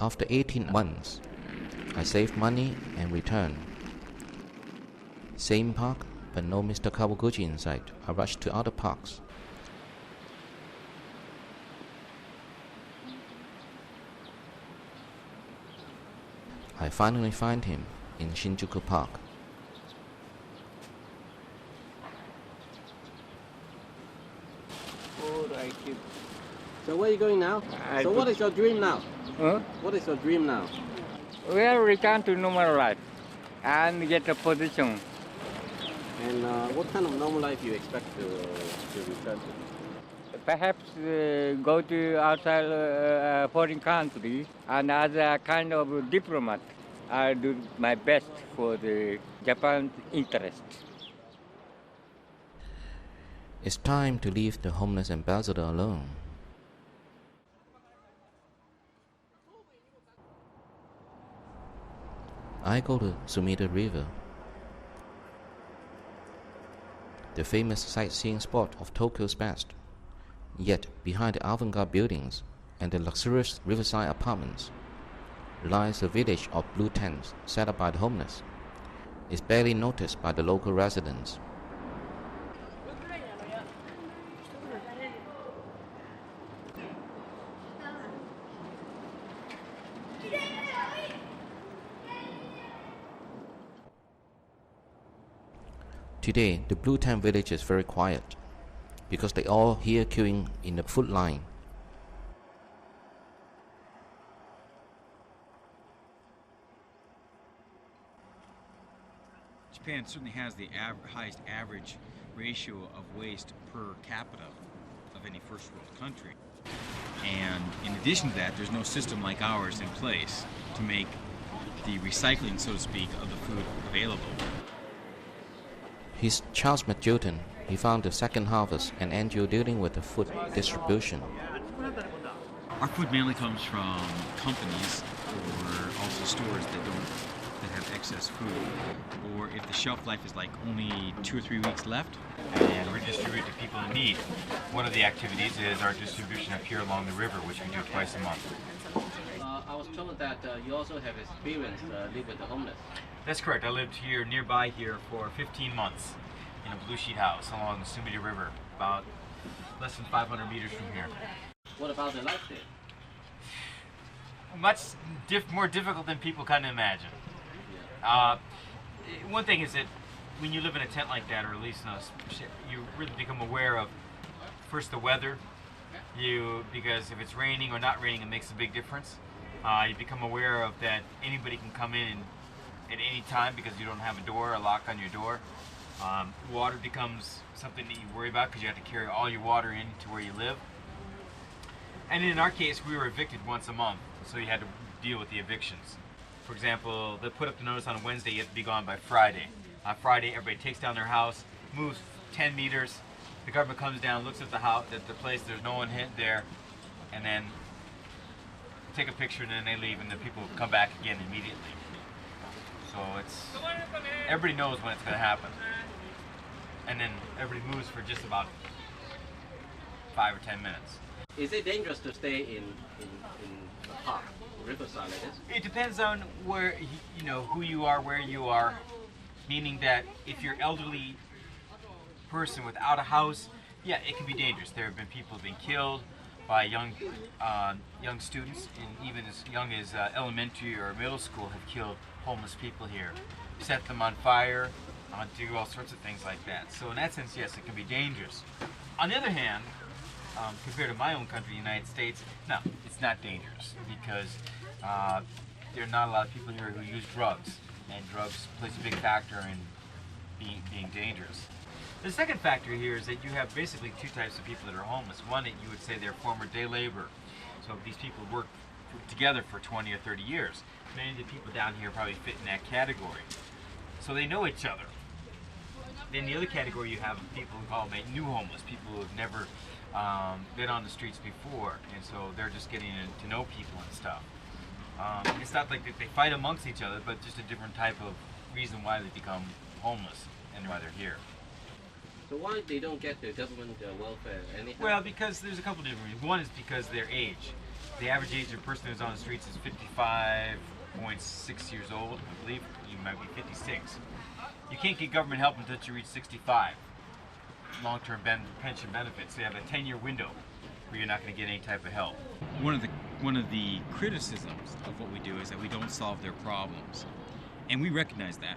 After 18 months, I saved money and returned. Same park, but no Mr. Kawaguchi in sight. I rushed to other parks. I finally find him in Shinjuku Park. Alright. So where are you going now? So what is your dream now? Huh? What is your dream now? We'll return to normal life and get a position. And what kind of normal life you expect to return to? Perhaps go to outside foreign country, and as a kind of diplomat, I'll do my best for the Japan's interest. It's time to leave the homeless ambassador alone. I go to Sumida River, the famous sightseeing spot of Tokyo's best. Yet behind the avant-garde buildings and the luxurious riverside apartments lies a village of blue tents set up by the homeless. It's barely noticed by the local residents. Today, the blue tent village is very quiet because they all here queuing in the food line. Japan certainly has the highest average ratio of waste per capita of any first world country. And in addition to that, there's no system like ours in place to make the recycling, so to speak, of the food available. He's Charles McJilton. He found the second harvest and NGO dealing with the food distribution. Our food mainly comes from companies or also stores that have excess food, or if the shelf life is like only 2 or 3 weeks left, and redistribute to people in need. One of the activities is our distribution up here along the river, which we do twice a month. I was told that you also have experience living with the homeless. That's correct. I lived here nearby here for 15 months in a blue sheet house along the Sumida River, about less than 500 meters from here. What about the life there? Much more difficult than people kind of imagine. One thing is that when you live in a tent like that, or at least in a, you really become aware of first the weather. Because if it's raining or not raining, it makes a big difference. You become aware of that anybody can come in at any time because you don't have a door, a lock on your door. Water becomes something that you worry about because you have to carry all your water in to where you live. And in our case, we were evicted once a month, so you had to deal with the evictions. For example, they put up the notice on a Wednesday, you have to be gone by Friday. On Friday, everybody takes down their house, moves 10 meters, the government comes down, looks at the house, at the place, there's no one there, and then take a picture, and then they leave, and the people come back again immediately. So everybody knows when it's going to happen. And then everybody moves for just about 5 or 10 minutes. Is it dangerous to stay in the park, riverside like this? It depends on where, who you are, where you are. Meaning that if you're elderly person without a house, yeah, it can be dangerous. There have been people who've been killed by young students, and even as young as elementary or middle school have killed homeless people here, set them on fire, do all sorts of things like that. So in that sense, yes, it can be dangerous. On the other hand, compared to my own country, the United States, no, it's not dangerous because there are not a lot of people here who use drugs, and drugs plays a big factor in being dangerous. The second factor here is that you have basically two types of people that are homeless. One, that you would say they're former day labor. So these people work together for 20 or 30 years. Many of the people down here probably fit in that category. So they know each other. Then the other category you have people who call new homeless, people who have never been on the streets before, and so they're just getting to know people and stuff. It's not like they fight amongst each other, but just a different type of reason why they become homeless and why they're here. So why they don't get the government welfare anything? Well, because there's a couple different reasons. One is because their age. The average age of a person who's on the streets is 55.6 years old. I believe you might be 56. You can't get government help until you reach 65. Long-term pension benefits. They have a 10-year window where you're not going to get any type of help. One of the criticisms of what we do is that we don't solve their problems, and we recognize that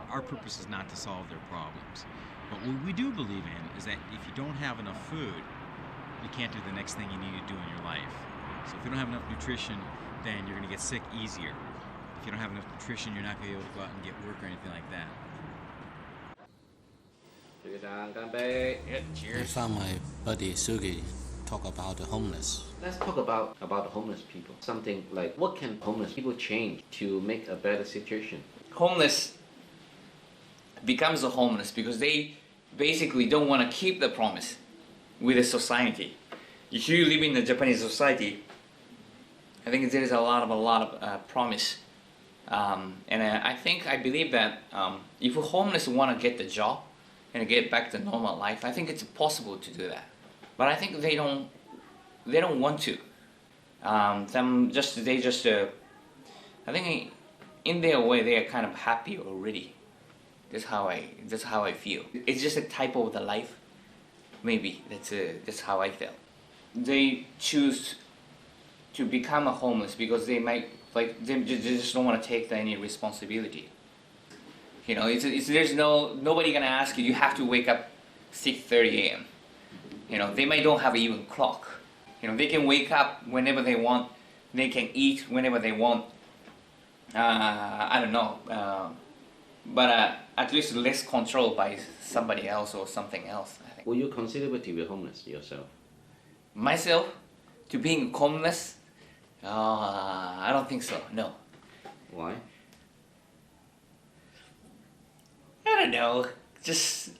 our purpose is not to solve their problems. But what we do believe in is that if you don't have enough food, you can't do the next thing you need to do in your life. So if you don't have enough nutrition, then you're going to get sick easier. If you don't have enough nutrition, you're not going to be able to go out and get work or anything like that. I found my buddy Sugi talk about the homeless. Let's talk about the homeless people. Something like, what can homeless people change to make a better situation? Homeless becomes a homeless because they basically don't want to keep the promise with the society. If you live in the Japanese society, I think there is a lot of promise, and I believe that if a homeless want to get the job and get back to normal life, I think it's possible to do that. But I think they don't want to. I think in their way they are kind of happy already. That's how I feel. It's just a type of the life. Maybe that's how I feel. They choose to become a homeless because they might they just don't want to take any responsibility. You know, there's nobody gonna ask you. You have to wake up 6:30 a.m. You know, they might don't have even clock. You know, they can wake up whenever they want. They can eat whenever they want. I don't know, but at least less controlled by somebody else or something else, I think. Will you consider to be homeless yourself? Myself, to being homeless, I don't think so. No. Why? I don't know. Just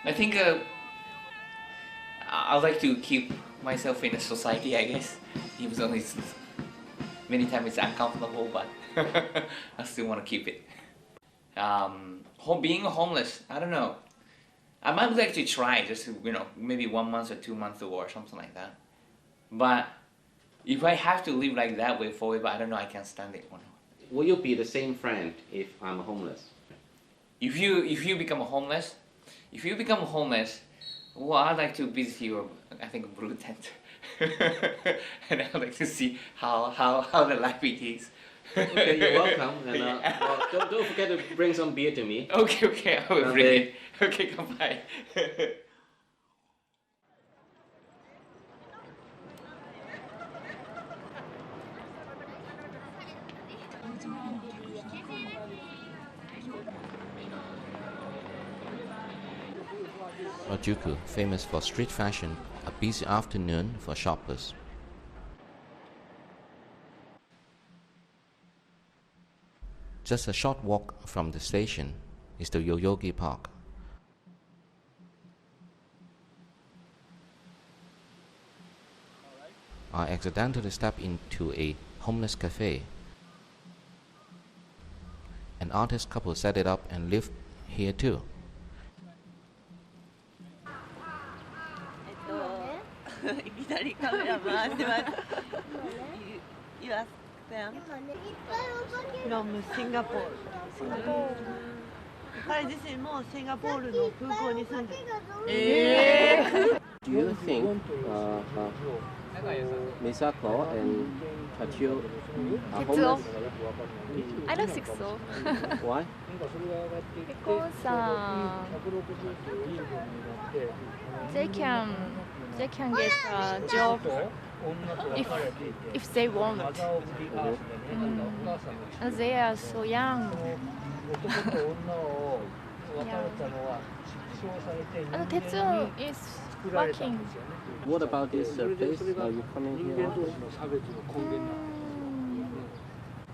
I think I like to keep myself in a society, I guess. Even though many times it's uncomfortable, but I still want to keep it. Being homeless, I don't know. I might like to try, just maybe 1 month or 2 months or something like that. But if I have to live like that way forever, I don't know I can stand it or not. Will you be the same friend if I'm homeless? If you become homeless, well, I'd like to visit your, I think, blue tent. And I'd like to see how the life it is. Okay, you're welcome. And well, don't forget to bring some beer to me. Okay, I will bring it. Okay, goodbye. Harajuku, famous for street fashion, a busy afternoon for shoppers. Just a short walk from the station is the Yoyogi Park. I accidentally stepped into a homeless cafe. An artist couple set it up and live here too. from Singapore. 彼自身もシンガポールの空港に住んでる。Do you think Misako and Tachio are homeless? I don't think so. Why? Because they can get a job if they want. And they are so young. Yeah. And Tetsuo is working. What about this place? Are you coming here often?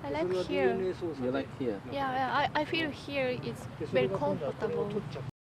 I like here. You like here? Yeah, I feel here is very comfortable.